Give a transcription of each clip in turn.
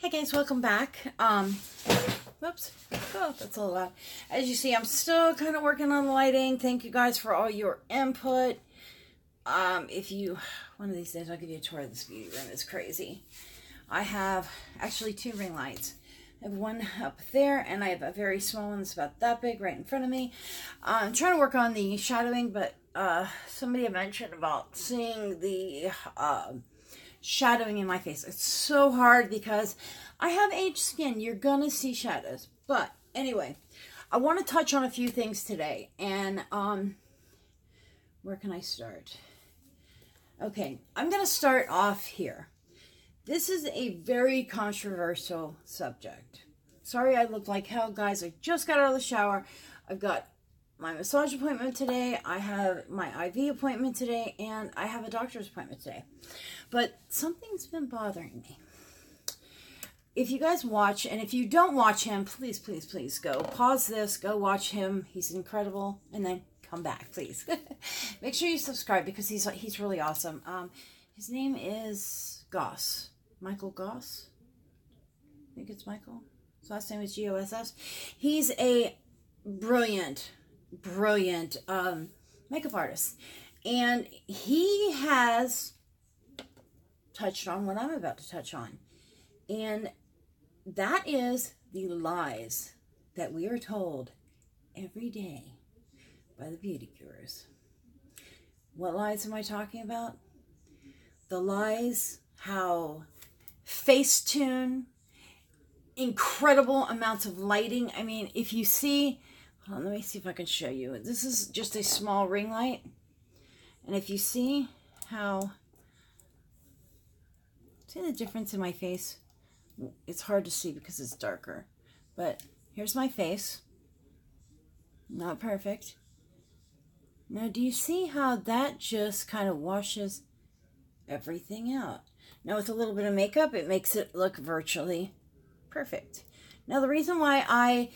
Hey guys, welcome back. Whoops. Oh, that's a little loud. As you see, I'm still kind of working on the lighting. Thank you guys for all your input. One of these days I'll give you a tour of this beauty room. It's crazy. I have actually two ring lights. I have one up there, and I have a very small one that's about that big right in front of me. I'm trying to work on the shadowing, but somebody had mentioned about seeing the shadowing in my face. It's so hard because I have aged skin. You're gonna see shadows. But anyway, I want to touch on a few things today. And where can I start? Okay, I'm gonna start off here. This is a very controversial subject. Sorry I look like hell, guys. I just got out of the shower. I've got my massage appointment today. I have my IV appointment today. And I have a doctor's appointment today. But something's been bothering me. If you guys watch, and if you don't watch him, please, please, please go. Pause this. Go watch him. He's incredible. And then come back, please. Make sure you subscribe because he's really awesome. His name is Goss. Michael Goss. I think it's Michael. His last name is G-O-S-S. He's a brilliant makeup artist. And he has touched on what I'm about to touch on. And that is the lies that we are told every day by the beauty gurus. What lies am I talking about? The lies how Facetune, incredible amounts of lighting. I mean, if you see, hold on, let me see if I can show you. This is just a small ring light. And if you see how, see the difference in my face? It's hard to see because it's darker. But here's my face. Not perfect. Now, do you see how that just kind of washes everything out? Now, with a little bit of makeup, it makes it look virtually perfect. Now, the reason why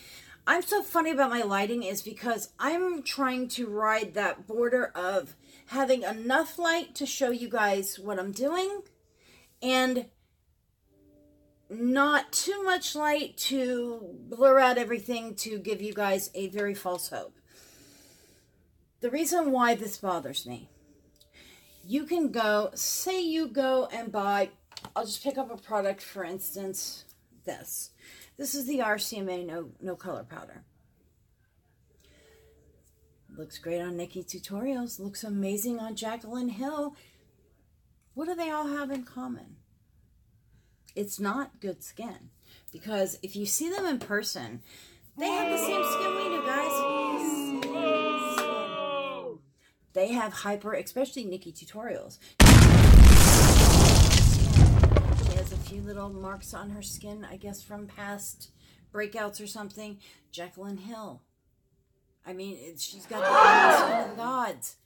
I'm so funny about my lighting is because I'm trying to ride that border of having enough light to show you guys what I'm doing and not too much light to blur out everything to give you guys a very false hope. The reason why this bothers me, you can go, say you go and buy, I'll just pick up a product, for instance, this. This is the RCMA No Color Powder. Looks great on Nikki Tutorials. Looks amazing on Jaclyn Hill. What do they all have in common? It's not good skin. Because if you see them in person, they have the same skin we do, guys. They have hyper, especially Nikki Tutorials. She has a few little marks on her skin, I guess, from past breakouts or something. Jaclyn Hill. I mean, she's got the skin of the gods.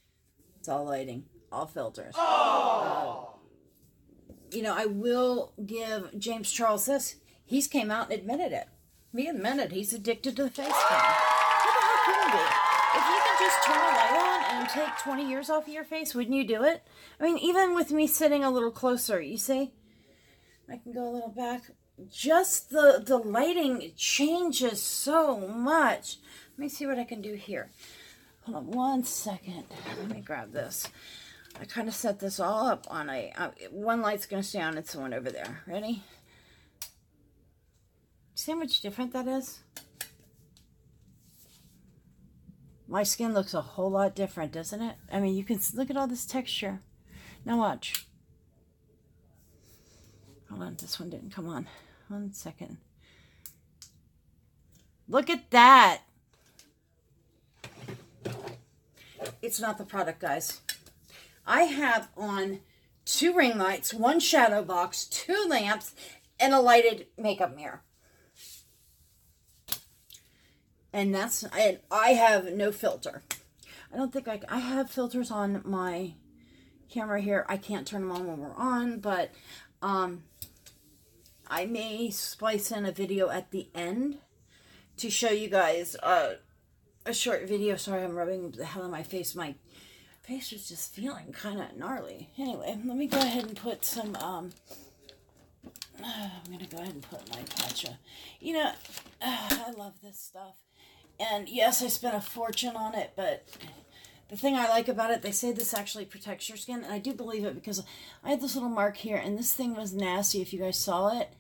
It's all lighting, all filters. You know, I will give James Charles this. He's came out and admitted it. He admitted he's addicted to the face cam. Who the heck couldn't be? If you could just turn a light on and take 20 years off of your face, wouldn't you do it? I mean, even with me sitting a little closer, you see? I can go a little back. Just the lighting changes so much. Let me see what I can do here. Hold on one second. Let me grab this. I kind of set this all up on one light's going to stay on, it's the one over there. Ready? See how much different that is? My skin looks a whole lot different, doesn't it? I mean, you can look at all this texture. Now watch. Hold on, this one didn't come on. 1 second. Look at that. It's not the product, guys. I have on 2 ring lights, 1 shadow box, 2 lamps, and a lighted makeup mirror. And I have no filter. I don't think I have filters on my camera here. I can't turn them on when we're on, but I may splice in a video at the end to show you guys a short video. Sorry, I'm rubbing the hell out of my face. My face is just feeling kind of gnarly. Anyway, let me go ahead and put some I'm going to go ahead and put my Tatcha. You know, I love this stuff. And yes, I spent a fortune on it, but the thing I like about it, they say this actually protects your skin, and I do believe it because I had this little mark here, and this thing was nasty if you guys saw it.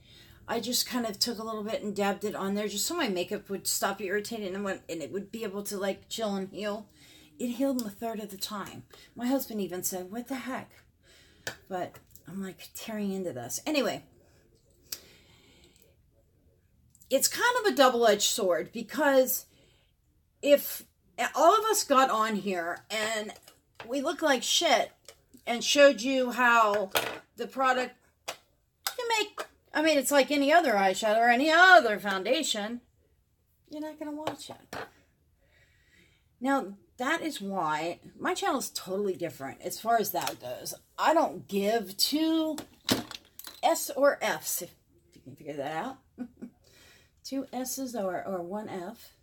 I just kind of took a little bit and dabbed it on there just so my makeup would stop irritating and it would be able to like chill and heal. It healed in a third of the time. My husband even said, what the heck? But I'm like tearing into this. Anyway, it's kind of a double-edged sword because if all of us got on here and we look like shit and showed you how the product you make, I mean, it's like any other eyeshadow or any other foundation, you're not going to watch it. Now, that is why my channel is totally different as far as that goes. I don't give two S or Fs, if you can figure that out. Two S's or one F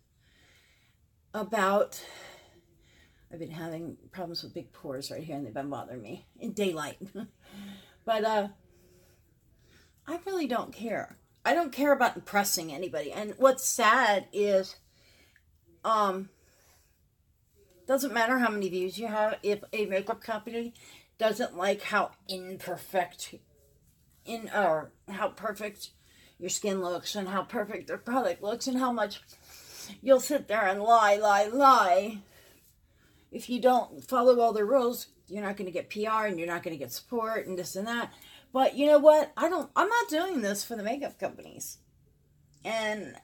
about, I've been having problems with big pores right here and they've been bothering me in daylight. But I really don't care. I don't care about impressing anybody. And what's sad is, doesn't matter how many views you have, if a makeup company doesn't like how imperfect or how perfect your skin looks and how perfect their product looks and how much you'll sit there and lie. If you don't follow all the rules, you're not going to get PR and you're not going to get support and this and that. But you know what? I'm not doing this for the makeup companies. And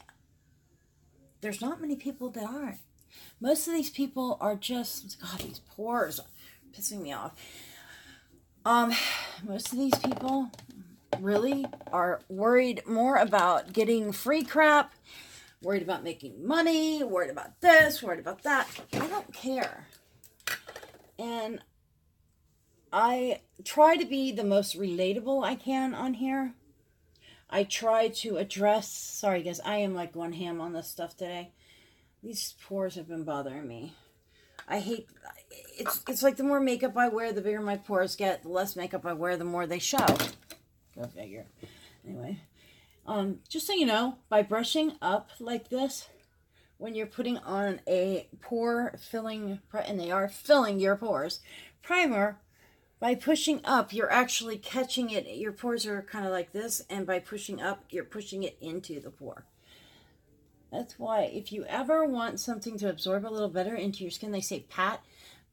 there's not many people that aren't. Most of these people are just, God, these pores are pissing me off. Most of these people really are worried more about getting free crap, worried about making money, worried about this, worried about that. I don't care. And I try to be the most relatable I can on here. I try to address, sorry guys, I am like one ham on this stuff today. These pores have been bothering me. I hate, it's like the more makeup I wear, the bigger my pores get. The less makeup I wear, the more they show. Go figure. Anyway, just so you know, by brushing up like this, when you're putting on a pore filling, and they are filling your pores, primer, by pushing up, you're actually catching it. Your pores are kind of like this, and by pushing up, you're pushing it into the pore. That's why if you ever want something to absorb a little better into your skin, they say pat,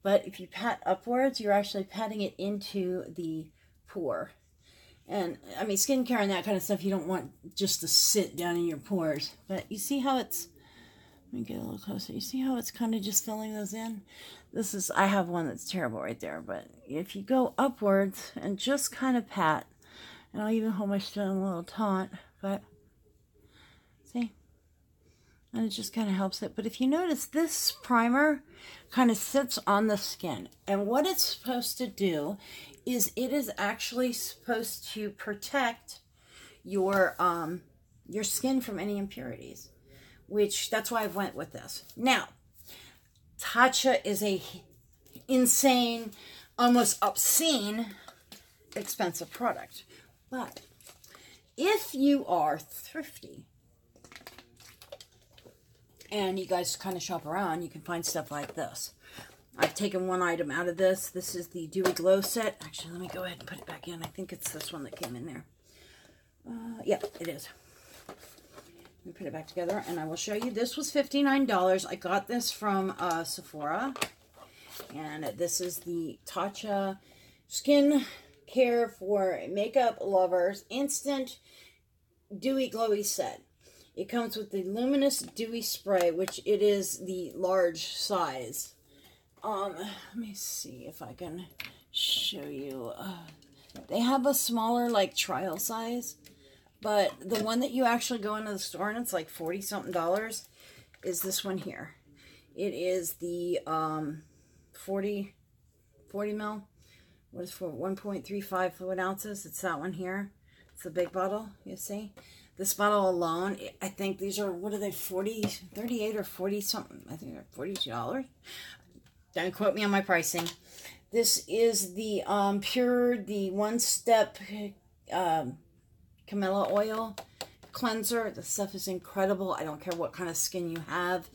but if you pat upwards, you're actually patting it into the pore. And, I mean, skincare and that kind of stuff, you don't want just to sit down in your pores. But you see how it's, let me get a little closer. You see how it's kind of just filling those in? This is, I have one that's terrible right there. But if you go upwards and just kind of pat, and I'll even hold my stone a little taut, but see? And it just kind of helps it. But if you notice, this primer kind of sits on the skin. And what it's supposed to do is it is actually supposed to protect your skin from any impurities. Which, that's why I went with this. Now, Tatcha is a insane, almost obscene, expensive product. But if you are thrifty, and you guys kind of shop around, you can find stuff like this. I've taken one item out of this. This is the Dewy Glow set. Actually, let me go ahead and put it back in. I think it's this one that came in there. Yeah, it is. Let me put it back together, and I will show you. This was $59. I got this from Sephora. And this is the Tatcha Skin Care for Makeup Lovers Instant Dewy Glowy Set. It comes with the Luminous Dewy Spray, which it is the large size. Let me see if I can show you. They have a smaller, like, trial size. But the one that you actually go into the store and it's like $40-something is this one here. It is the 40 mil. What is for 1.35 fluid ounces? It's that one here. It's the big bottle, you see? This bottle alone, I think these are, what are they, 38 or 40 something? I think they're $42. Don't quote me on my pricing. This is the Pure, the one-step Camellia oil cleanser. The stuff is incredible. I don't care what kind of skin you have.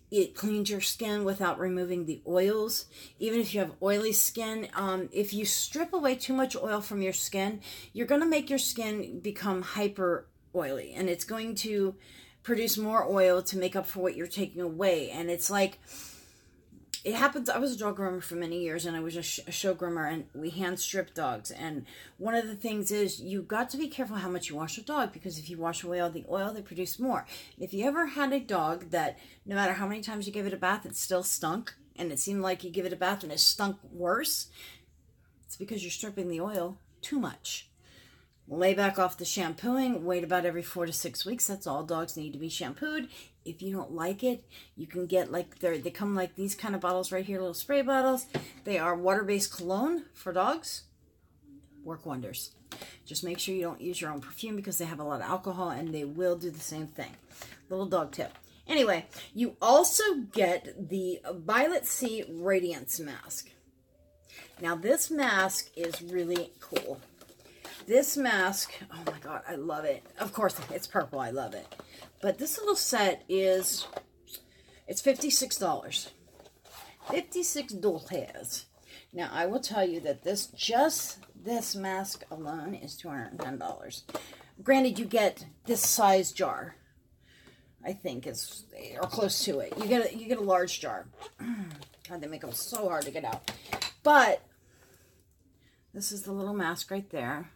It cleans your skin without removing the oils. Even if you have oily skin, if you strip away too much oil from your skin, you're going to make your skin become hyper oily. And it's going to produce more oil to make up for what you're taking away. And it's like, it happens. I was a dog groomer for many years, and I was a show groomer, and we hand strip dogs. And one of the things is you got to be careful how much you wash a dog, because if you wash away all the oil, they produce more. If you ever had a dog that no matter how many times you gave it a bath, it still stunk, and it seemed like you give it a bath and it stunk worse, it's because you're stripping the oil too much. Lay back off the shampooing. Wait about every 4 to 6 weeks. That's all dogs need to be shampooed. If you don't like it, you can get like, they come like these kind of bottles right here, little spray bottles. They are water-based cologne for dogs. Work wonders. Just make sure you don't use your own perfume, because they have a lot of alcohol and they will do the same thing. Little dog tip. Anyway, you also get the Violet Sea Radiance Mask. Now this mask is really cool. This mask, oh my God, I love it. Of course, it's purple. I love it. But this little set is, it's $56. $56. Now, I will tell you that just this mask alone is $210. Granted, you get this size jar. I think is, or close to it. You get a large jar. God, they make them so hard to get out. But this is the little mask right there.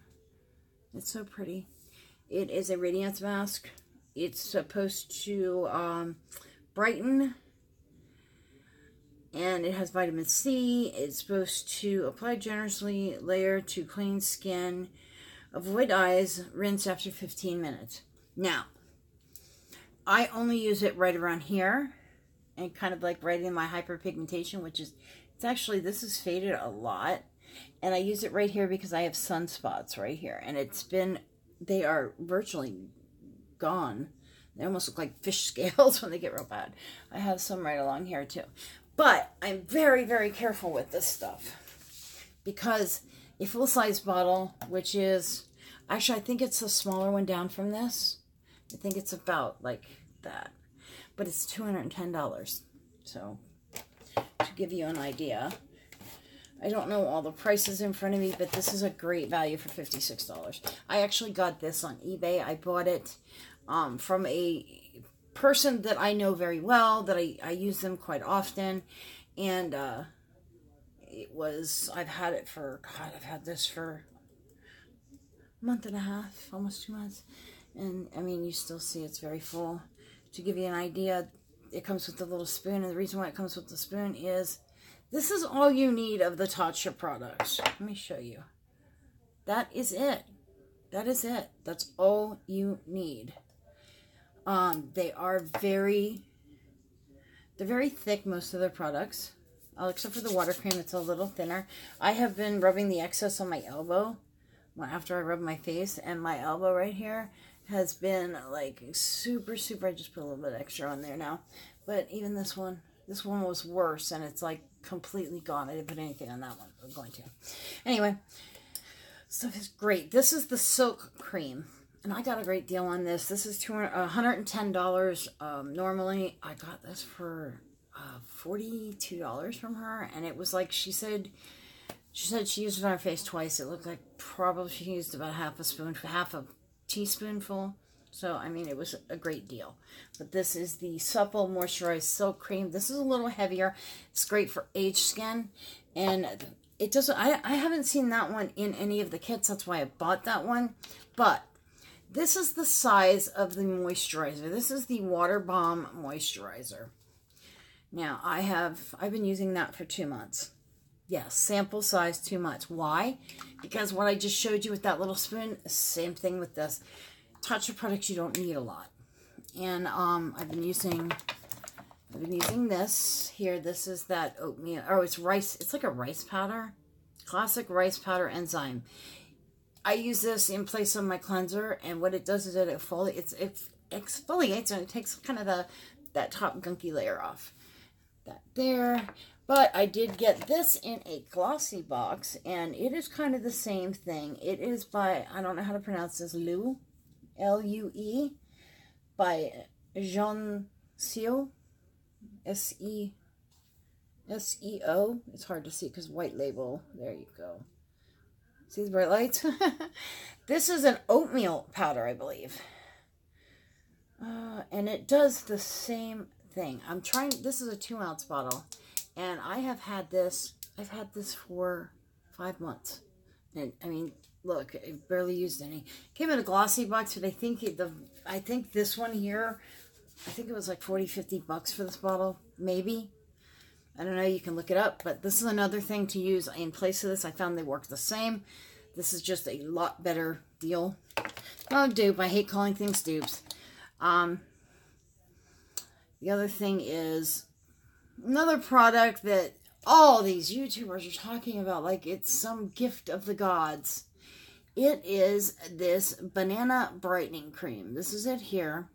It's so pretty. It is a radiance mask. It's supposed to brighten, and it has vitamin C. It's supposed to apply generously, layer to clean skin, avoid eyes, rinse after 15 minutes. Now, I only use it right around here, and kind of like right in my hyperpigmentation, which is, it's actually, this is faded a lot. And I use it right here because I have sunspots right here. And it's been, they are virtually gone. They almost look like fish scales when they get real bad. I have some right along here too. But I'm very, very careful with this stuff, because a full-size bottle, which is, actually I think it's a smaller one down from this. I think it's about like that. But it's $210. So, to give you an idea. I don't know all the prices in front of me, but this is a great value for $56. I actually got this on eBay. I bought it from a person that I know very well, that I use them quite often. And it was, I've had it for, God, I've had this for a month and a half, almost 2 months. And, I mean, you still see it's very full. To give you an idea, it comes with a little spoon. And the reason why it comes with the spoon is, this is all you need of the Tatcha products. Let me show you. That is it. That is it. That's all you need. They are they're very thick, most of their products. Except for the water cream, it's a little thinner. I have been rubbing the excess on my elbow after I rub my face, and my elbow right here has been like super, super. I just put a little bit extra on there now. But even this one was worse, and it's like completely gone. I didn't put anything on that one. I'm going to. Anyway, stuff is great. This is the Silk Cream, and I got a great deal on this. This is $110. Normally, I got this for $42 from her, and it was like, she said she used it on her face twice. It looked like probably she used about half a teaspoonful. So, I mean, it was a great deal. But this is the Supple Moisturized Silk Cream. This is a little heavier. It's great for aged skin. And it doesn't, I haven't seen that one in any of the kits. That's why I bought that one. But this is the size of the moisturizer. This is the Water Bomb Moisturizer. Now, I've been using that for 2 months. Yes, sample size 2 months. Why? Because what I just showed you with that little spoon, same thing with this. Tatcha products, you don't need a lot. And I've been using this here. This is that oatmeal. Oh, it's rice. It's like a rice powder. Classic rice powder enzyme. I use this in place of my cleanser, and what it does is it exfoliates, and it takes kind of that top gunky layer off. That there. But I did get this in a glossy box, and it is kind of the same thing. It is by, I don't know how to pronounce this, Lue, L-U-E, by Jean Seo, S-E-O. It's hard to see because white label. There you go. See the bright lights? This is an oatmeal powder, I believe. And it does the same thing. I'm trying, this is a 2-ounce bottle. And I have had this, I've had this for 5 months. And I mean, look, I barely used any. Came in a glossy box, but I think this one here, I think it was like 40, 50 bucks for this bottle, maybe. I don't know, you can look it up, but this is another thing to use in place of this. I found they work the same. This is just a lot better deal. Oh, dupe, I hate calling things dupes. The other thing is another product that all these YouTubers are talking about like it's some gift of the gods. It is this banana brightening cream. This is it here.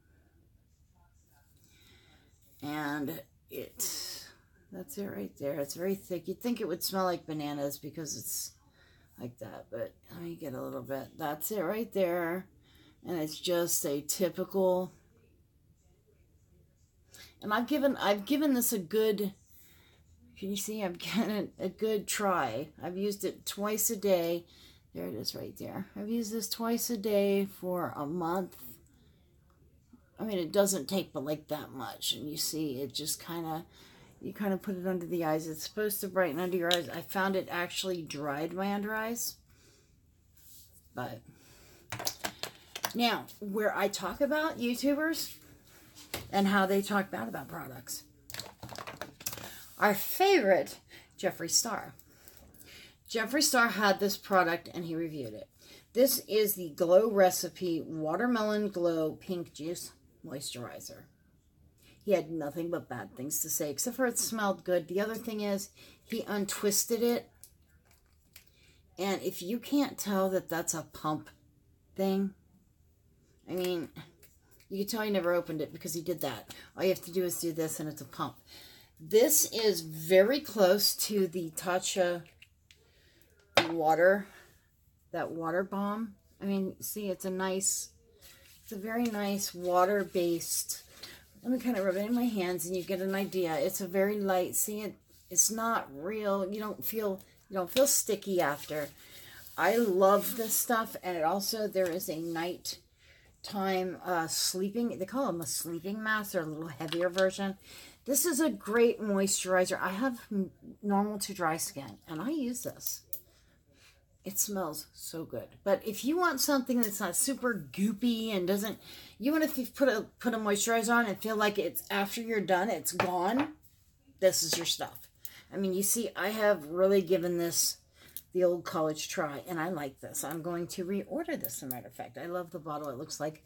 And that's it right there. It's very thick. You'd think it would smell like bananas because it's like that. But let me get a little bit. That's it right there. And it's just a typical... And I've given this a good, can you see? I've given it a good try. I've used it twice a day. There it is right there. I've used this twice a day for a month. I mean, it doesn't take but like that much. And you see, it just you kind of put it under the eyes. It's supposed to brighten under your eyes. I found it actually dried my under eyes. But now, where I talk about YouTubers and how they talk bad about products. Our favorite, Jeffree Star. Jeffree Star had this product and he reviewed it. This is the Glow Recipe Watermelon Glow Pink Juice Moisturizer. He had nothing but bad things to say, except for it smelled good. The other thing is, he untwisted it. And if you can't tell that that's a pump thing, I mean... You can tell he never opened it because he did that. All you have to do is do this and it's a pump. This is very close to the Tatcha water, that water bomb. I mean, see, it's a very nice water-based. Let me kind of rub it in my hands and you get an idea. It's a very light, see, it's not real. You don't feel sticky after. I love this stuff, and it also, there is a night time sleeping, they call them a sleeping mask, or a little heavier version. This is a great moisturizer. I have normal to dry skin and I use this. It smells so good. But if you want something that's not super goopy and doesn't, you want to put a moisturizer on and feel like it's, after you're done, it's gone, this is your stuff. I mean, you see, I have really given this the old college try, and I like this. I'm going to reorder this, as a matter of fact. I love the bottle. It looks like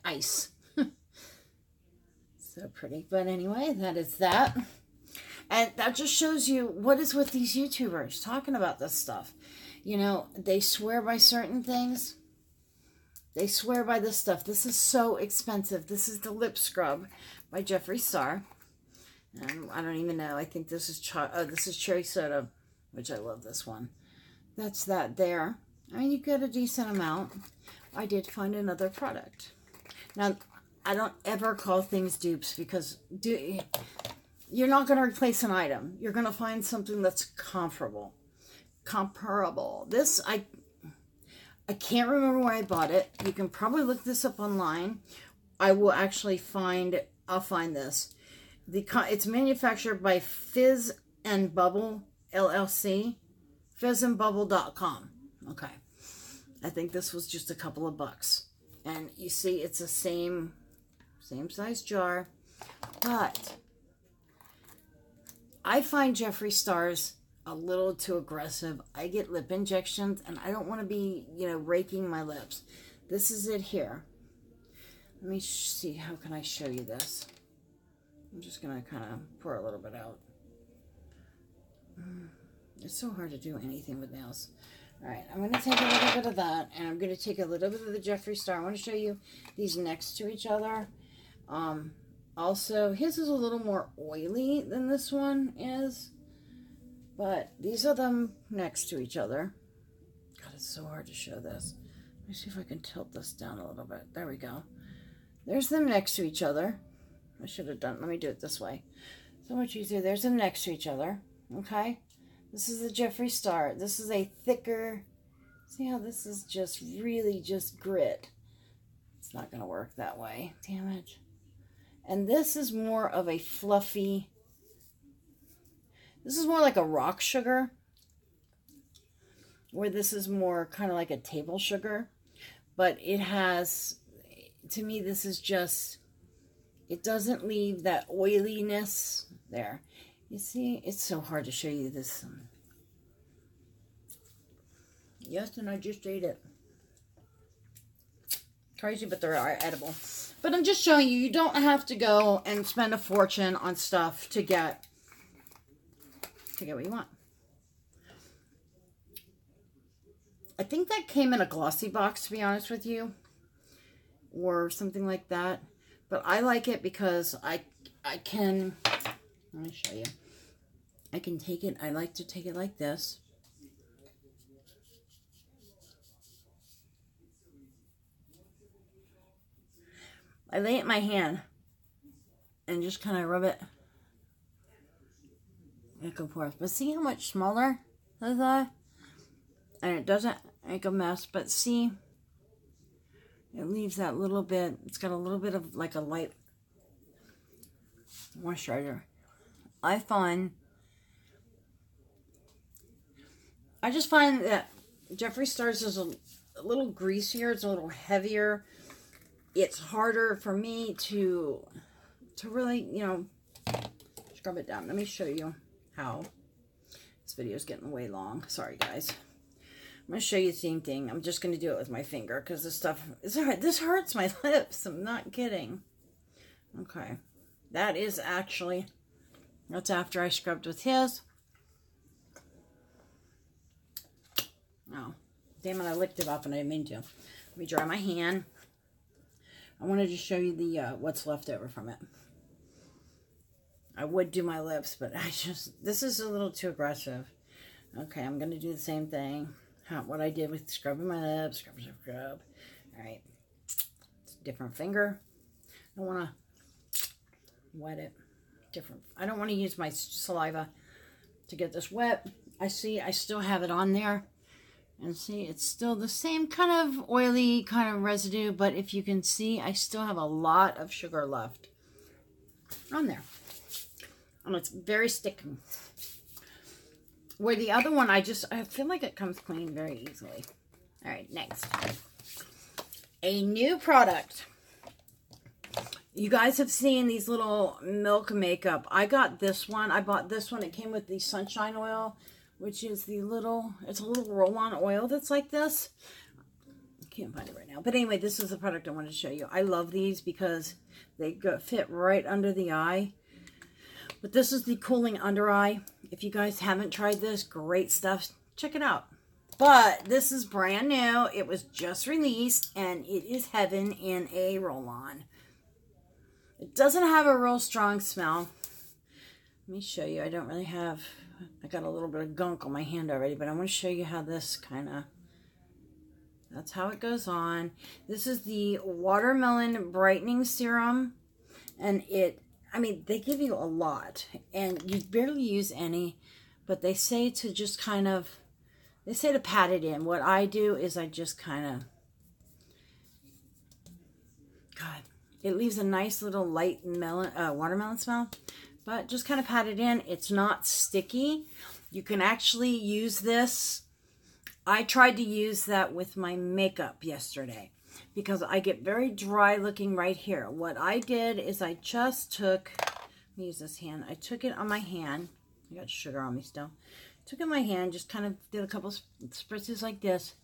ice. So pretty. But anyway, that is that. And that just shows you what is with these YouTubers talking about this stuff. You know, they swear by certain things. They swear by this stuff. This is so expensive. This is the lip scrub by Jeffree Star. I don't even know. I think this is cherry soda, which I love this one. That's that there. I mean, you get a decent amount. I did find another product. Now, I don't ever call things dupes because you're not going to replace an item. You're going to find something that's comparable. This, I can't remember where I bought it. You can probably look this up online. I will actually I'll find this. It's manufactured by Fizz and Bubble LLC. fizzandbubble.com. Okay. I think this was just a couple of bucks. And you see, it's the same size jar. But I find Jeffree Star's a little too aggressive. I get lip injections, and I don't want to be, raking my lips. This is it here. Let me see. How can I show you this? I'm just going to kind of pour a little bit out. It's so hard to do anything with nails. All right, I'm going to take a little bit of that, and I'm going to take a little bit of the Jeffree Star. I want to show you these next to each other. Also, his is a little more oily than this one is. But these are them next to each other. God, it's so hard to show this. Let me see if I can tilt this down a little bit. There we go. There's them next to each other. I should have done, let me do it this way. So much easier. There's them next to each other. Okay. This is the Jeffree Star. This is a thicker, see how this is just really just grit. It's not going to work that way. Damn it. And this is more of a fluffy, this is more like a rock sugar, where this is more kind of like a table sugar. But it has, to me, this is just, it doesn't leave that oiliness there. You see, it's so hard to show you this. Yes, and I just ate it. Crazy, but they are edible. But I'm just showing you, you don't have to go and spend a fortune on stuff to get what you want. I think that came in a glossy box, to be honest with you, or something like that. But I like it because I can, let me show you. I can take it, I like to take it like this. I lay it in my hand and just kind of rub it back and forth. But see how much smaller is that? And it doesn't make a mess, but see, it leaves that little bit, it's got a little bit of like a light moisturizer. I just find that Jeffree Star's is a little greasier, it's a little heavier. It's harder for me to really, you know, scrub it down. Let me show you how. This video is getting way long. Sorry, guys. I'm going to show you the same thing. I'm just going to do it with my finger because this stuff is hard. This hurts my lips. I'm not kidding. Okay. That is actually, that's after I scrubbed with his. Oh, damn it. I licked it off and I didn't mean to. Let me dry my hand. I wanted to show you the what's left over from it. I would do my lips, but this is a little too aggressive. Okay, I'm going to do the same thing. What I did with scrubbing my lips, scrub. All right, it's a different finger. I don't want to wet it. Different. I don't want to use my saliva to get this wet. I still have it on there. And see, it's still the same kind of oily kind of residue, but if you can see, I still have a lot of sugar left on there. And it's very sticky. Where the other one, I feel like it comes clean very easily. All right, next. A new product. You guys have seen these little Milk makeup. I got this one. I bought this one. It came with the Sunshine Oil, which is it's a little roll-on oil that's like this. I can't find it right now. But anyway, this is the product I wanted to show you. I love these because they fit right under the eye. But this is the Cooling Under Eye. If you guys haven't tried this, great stuff. Check it out. But this is brand new. It was just released, and it is heaven in a roll-on. It doesn't have a real strong smell. Let me show you. I got a little bit of gunk on my hand already, but I want to show you how this that's how it goes on. This is the Watermelon Brightening Serum, and they give you a lot, and you barely use any, but they say to just they say to pat it in. What I do is I just God, it leaves a nice little light watermelon smell. But just kind of pat it in. It's not sticky. You can actually use this. I tried to use that with my makeup yesterday because I get very dry looking right here. What I did is I just took, let me use this hand. I took it on my hand. I got sugar on me still. Took it in my hand, just kind of did a couple spritzes like this.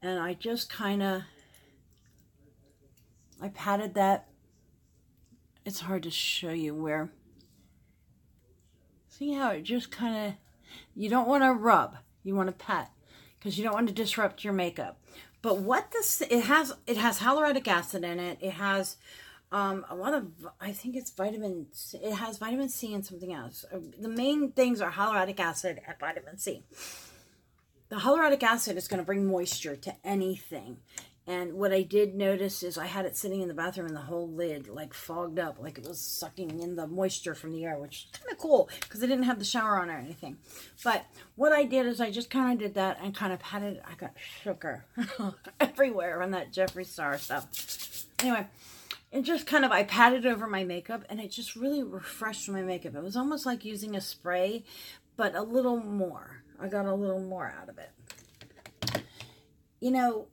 And I just I patted that. It's hard to show you where. See how it just you don't want to rub, you want to pat, because you don't want to disrupt your makeup. But what it has hyaluronic acid in it. It has A lot of, I think it's vitamin C. It has vitamin C and something else. The main things are hyaluronic acid and vitamin C. The hyaluronic acid is going to bring moisture to anything. And what I did notice is I had it sitting in the bathroom and the whole lid like fogged up, like it was sucking in the moisture from the air, which is kind of cool because I didn't have the shower on or anything. But what I did is I just kind of did that and kind of patted, I got sugar everywhere on that Jeffree Star stuff. Anyway, it just kind of, I patted over my makeup and it just really refreshed my makeup. It was almost like using a spray, but a little more. I got a little more out of it. You know,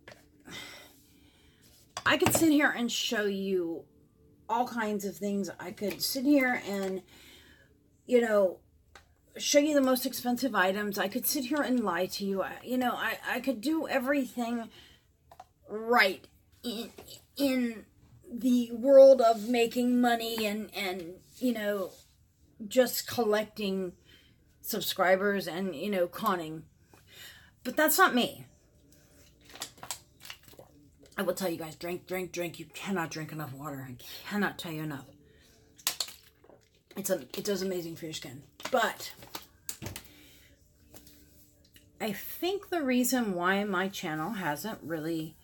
I could sit here and show you all kinds of things. I could sit here and, you know, show you the most expensive items. I could sit here and lie to you. I could do everything right in the world of making money and you know, just collecting subscribers and, you know, conning. But that's not me. I will tell you guys, drink, drink, drink. You cannot drink enough water. I cannot tell you enough. It does amazing for your skin. But I think the reason why my channel hasn't really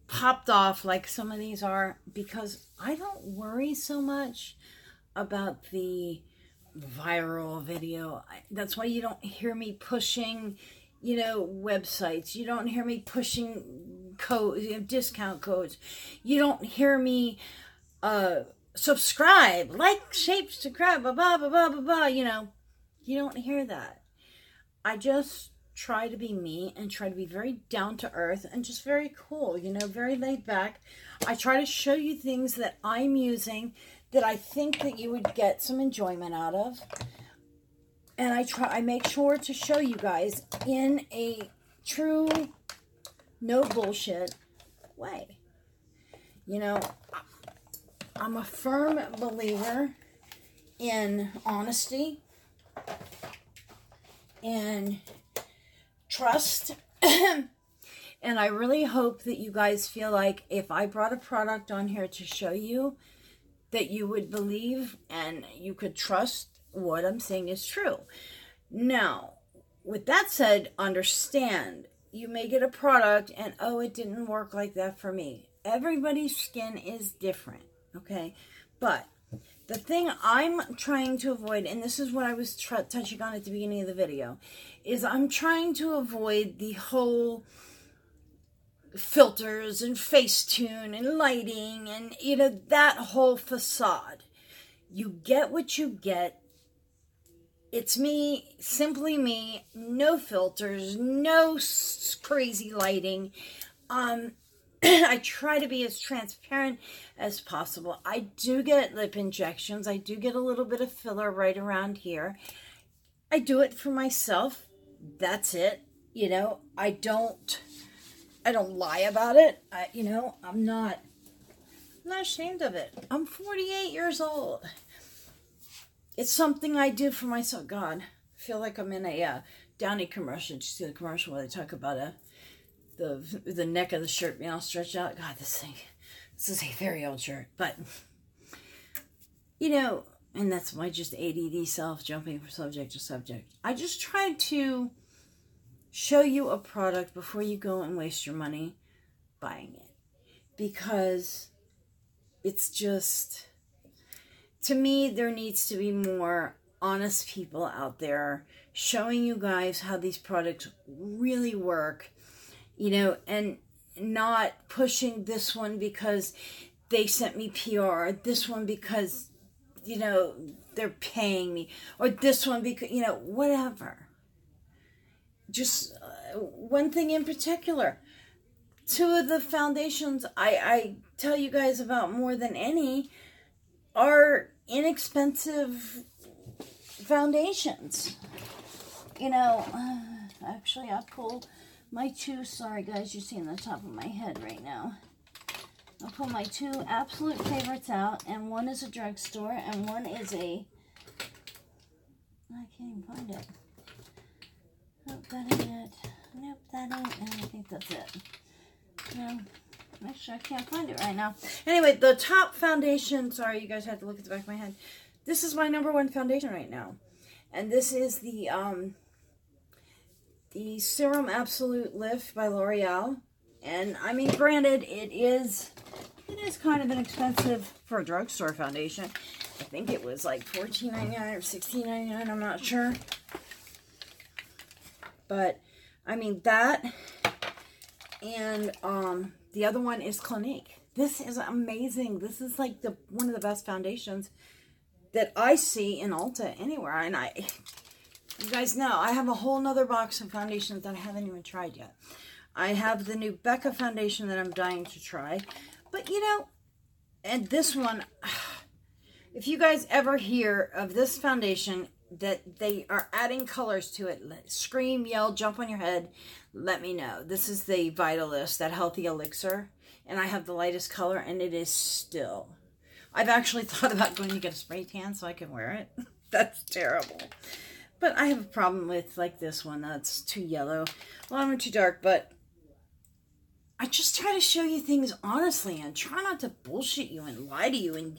popped off like some of these are because I don't worry so much about the viral video. That's why you don't hear me pushing, you know, websites. You don't hear me pushing codes, you know, discount codes. You don't hear me subscribe, like, shape, subscribe, blah, blah, blah, blah, blah, blah, you know. You don't hear that. I just try to be me and try to be very down to earth and just very cool, you know, very laid back. I try to show you things that I'm using that I think that you would get some enjoyment out of. And I make sure to show you guys in a true, no bullshit way. You know, I'm a firm believer in honesty and trust. And I really hope that you guys feel like if I brought a product on here to show you, that you would believe and you could trust what I'm saying is true. Now, with that said, understand, you may get a product and, oh, it didn't work like that for me. Everybody's skin is different, okay? But the thing I'm trying to avoid, and this is what I was touching on at the beginning of the video, is I'm trying to avoid the whole filters and Facetune and lighting and, you know, that whole facade. You get what you get. It's me, simply me, no filters, no crazy lighting. I try to be as transparent as possible. I do get lip injections. I do get a little bit of filler right around here. I do it for myself. That's it. You know, I don't lie about it. I'm not ashamed of it. I'm 48 years old. It's something I do for myself. God, I feel like I'm in a Downy commercial. Did you see the commercial where they talk about the neck of the shirt being all stretched out? God, this is a very old shirt. But, you know, and that's my just ADD self jumping from subject to subject. I just tried to show you a product before you go and waste your money buying it. Because it's just, to me, there needs to be more honest people out there showing you guys how these products really work, you know, and not pushing this one because they sent me PR, this one because, you know, they're paying me, or this one because, you know, whatever. Just one thing in particular. Two of the foundations I tell you guys about more than any are inexpensive foundations. You know, actually I pull my two, sorry guys, you're seeing the top of my head right now. I'll pull my two absolute favorites out, and one is a drugstore, and one is a, I can't even find it. Nope, that ain't it. Nope, that ain't it. I think that's it. No. Actually, I can't find it right now. Anyway, the top foundation, sorry, you guys had to look at the back of my head. This is my #1 foundation right now. And this is the Serum Absolute Lift by L'Oreal. And, I mean, granted, it is kind of an expensive for a drugstore foundation. I think it was like $14.99 or $16.99, I'm not sure. But, I mean, that, and the other one is Clinique. This is amazing. This is like one of the best foundations that I see in Ulta anywhere. And you guys know, I have a whole nother box of foundations that I haven't even tried yet. I have the new Becca foundation that I'm dying to try. But, you know, and this one, if you guys ever hear of this foundation that they are adding colors to it, scream, yell, jump on your head, let me know. This is the Vitalist, that Healthy Elixir. And I have the lightest color, and it is still. I've actually thought about going to get a spray tan so I can wear it. That's terrible. But I have a problem with, like, this one. That's too yellow. A lot of them are too dark, but I just try to show you things honestly and try not to bullshit you and lie to you and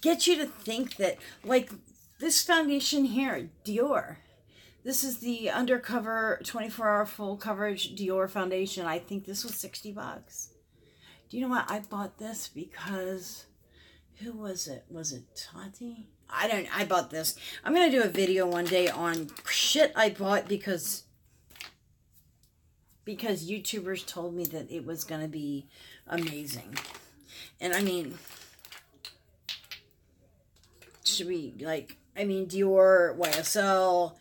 get you to think that, like, this foundation here, Dior. This is the Undercover 24-hour full coverage Dior foundation. I think this was $60. Do you know what? I bought this because, who was it? Was it Tati? I bought this. I'm going to do a video one day on shit I bought because YouTubers told me that it was going to be amazing. And I mean, should we, like, I mean, Dior, YSL.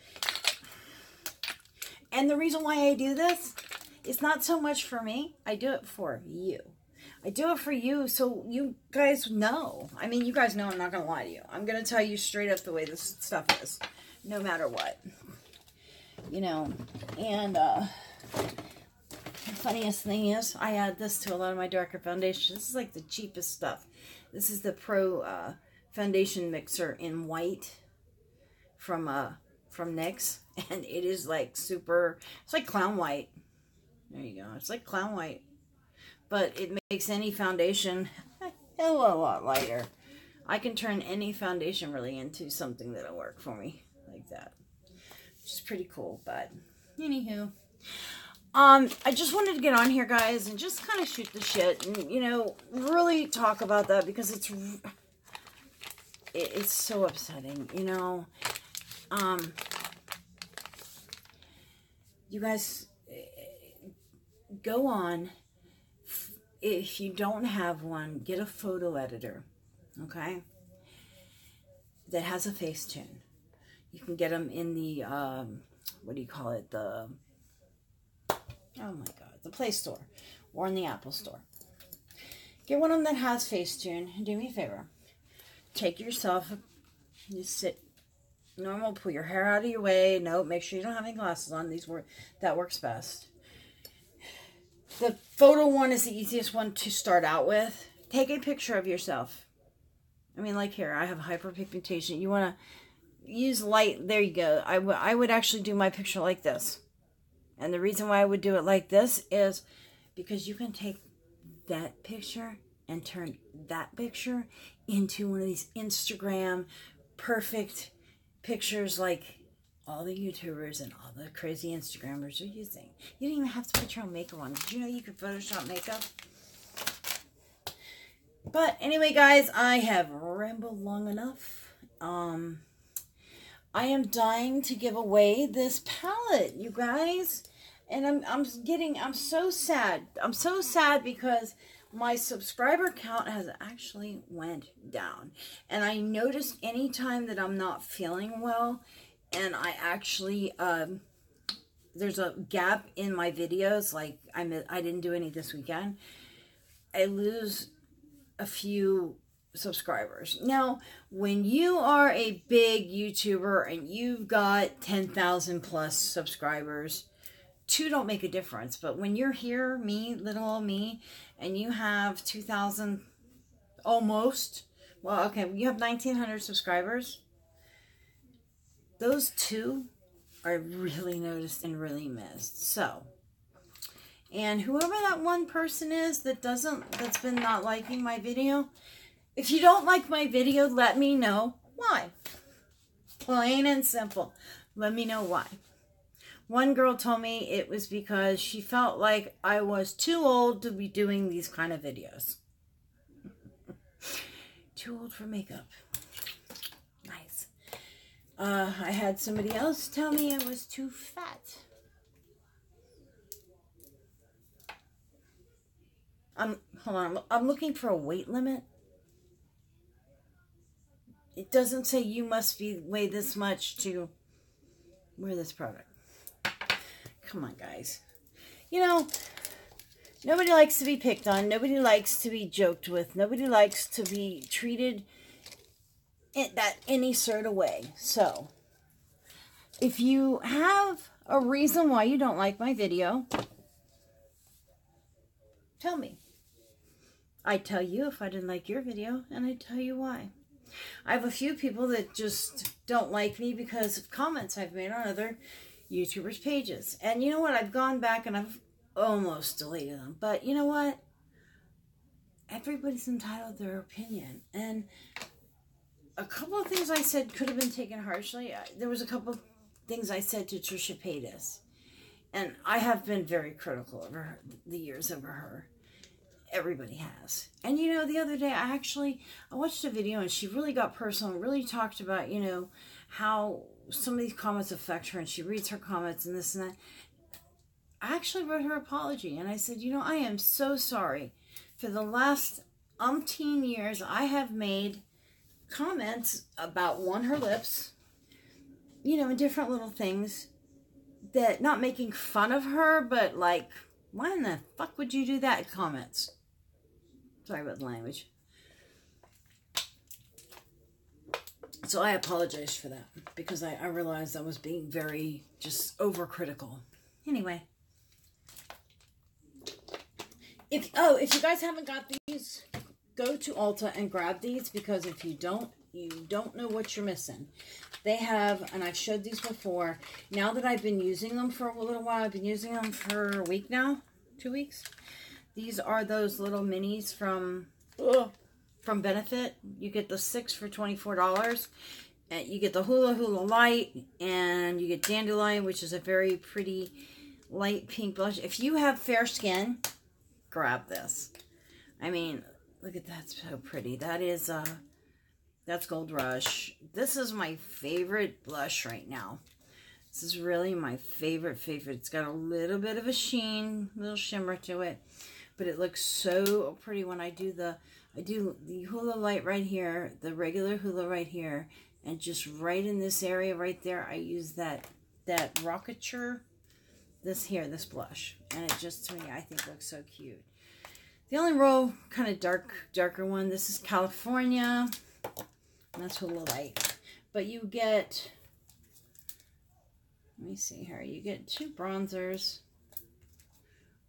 And the reason why I do this is not so much for me. I do it for you. I do it for you so you guys know. I mean, you guys know I'm not going to lie to you. I'm going to tell you straight up the way this stuff is, no matter what. You know, and the funniest thing is, I add this to a lot of my darker foundations. This is like the cheapest stuff. This is the Pro Foundation Mixer in white from NYX. And it is like super, it's like clown white. There you go. It's like clown white. But it makes any foundation a hell of a lot lighter. I can turn any foundation really into something that'll work for me like that. Which is pretty cool, but anywho. I just wanted to get on here, guys, and just kind of shoot the shit and, you know, really talk about that because it's so upsetting, you know. You guys, go on. If you don't have one, get a photo editor, okay, that has a Facetune. You can get them in the, what do you call it, the, oh my God, the Play Store or in the Apple Store. Get one of them that has Facetune, and do me a favor. Take yourself, just sit normal, pull your hair out of your way. No, make sure you don't have any glasses on. That works best. The photo one is the easiest one to start out with. Take a picture of yourself. I mean, like here, I have hyperpigmentation. You want to use light. There you go. I would actually do my picture like this. And the reason why I would do it like this is because you can take that picture and turn that picture into one of these Instagram perfect pictures like all the YouTubers and all the crazy Instagrammers are using. You don't even have to put your own makeup on. Did you know you could Photoshop makeup? But anyway, guys, I have rambled long enough. I am dying to give away this palette, you guys. And I'm so sad. I'm so sad because my subscriber count has actually went down. And I noticed anytime that I'm not feeling well, and I actually, there's a gap in my videos, like I didn't do any this weekend, I lose a few subscribers. Now, when you are a big YouTuber and you've got 10,000 plus subscribers, two don't make a difference. But when you're here, me, little old me, and you have 2,000 almost, well, okay, you have 1,900 subscribers, those two are really noticed and really missed. So, And whoever that one person is that's been not liking my video, if you don't like my video, let me know why. Plain and simple. Let me know why. One girl told me it was because she felt like I was too old to be doing these kind of videos. Too old for makeup. Nice. I had somebody else tell me I was too fat. Hold on. I'm looking for a weight limit. It doesn't say you must weigh this much to wear this product. Come on, guys. You know, nobody likes to be picked on. Nobody likes to be joked with. Nobody likes to be treated in any sort of way. So, if you have a reason why you don't like my video, tell me. I'd tell you if I didn't like your video, and I'd tell you why. I have a few people that just don't like me because of comments I've made on other YouTubers' pages. And you know what? I've gone back and I've almost deleted them. But you know what? Everybody's entitled to their opinion. And a couple of things I said could have been taken harshly. There was a couple of things I said to Trisha Paytas. And I have been very critical of her, the years over her. Everybody has. And you know, the other day I watched a video and she really got personal and really talked about, you know, how some of these comments affect her and she reads her comments and this and that. I actually wrote her apology and I said, you know, I am so sorry. For the last umpteen years I have made comments about her lips, you know, and different little things that, not making fun of her, but like, why in the fuck would you do that? Comments. Sorry about the language. So I apologize for that because I realized I was being very just overcritical. Anyway. If you guys haven't got these, go to Ulta and grab these because if you don't know what you're missing. They have, and I've showed these before. Now that I've been using them for a little while, I've been using them for a week now, 2 weeks. These are those little minis from Benefit. You get the 6 for $24. And you get the Hula Hula Light, and you get Dandelion, which is a very pretty light pink blush. If you have fair skin, grab this. I mean, look at that, so pretty. That is that's Gold Rush. This is my favorite blush right now. This is really my favorite. It's got a little bit of a sheen, little shimmer to it, but it looks so pretty when I do the Hula Light right here, the regular Hula right here, and just right in this area right there, I use that Rockature, this blush, and it just, to me, I think looks so cute. The only real kind of darker one, this is California, and that's Hula Light. But you get, let me see here, you get 2 bronzers,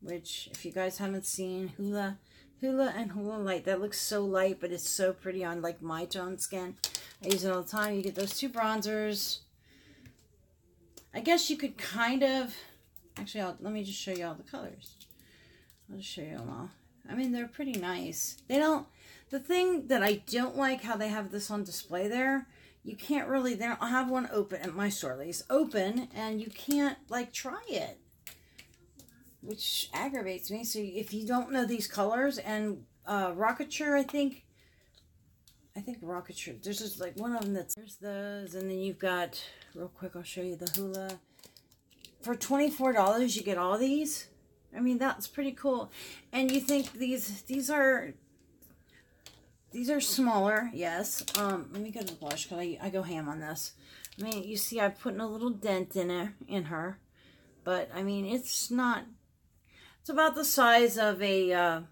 which, if you guys haven't seen, Hula and Hula Light, that looks so light, but it's so pretty on, like, my tone skin. I use it all the time. You get those 2 bronzers. I guess you could kind of, actually, let me just show you all the colors. I'll just show you them all. I mean, they're pretty nice. The thing that I don't like how they have this on display there, you can't really, they don't have one open at my store, at least, open, and you can't, like, try it, which aggravates me. So if you don't know these colors, and Rockature, I think Rockature, there's just like one of them there's those, and then you've got, real quick, I'll show you the Hula. For $24, you get all these. I mean, that's pretty cool. And you think these are smaller, yes. Let me get the blush, because I go ham on this. I mean, you see I've put in a little dent in her. But, I mean, it's not, it's about the size of an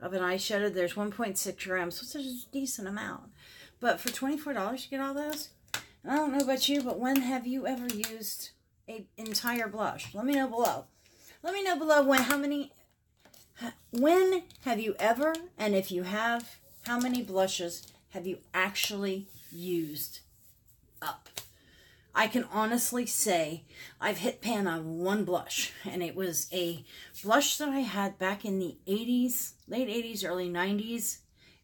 eyeshadow. There's 1.6 grams, so it's a decent amount. But for $24, you get all those. And I don't know about you, but when have you ever used an entire blush? Let me know below. Let me know below when have you ever, and if you have, how many blushes have you actually used up? I can honestly say I've hit pan on one blush, and it was a blush that I had back in the 80s, late 80s, early 90s.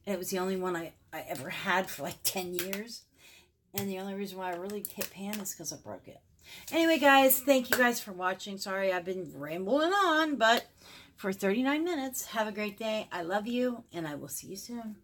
And it was the only one I ever had for like 10 years. And the only reason why I really hit pan is because I broke it. Anyway, guys, thank you guys for watching. Sorry, I've been rambling on, but for 39 minutes, have a great day. I love you, and I will see you soon.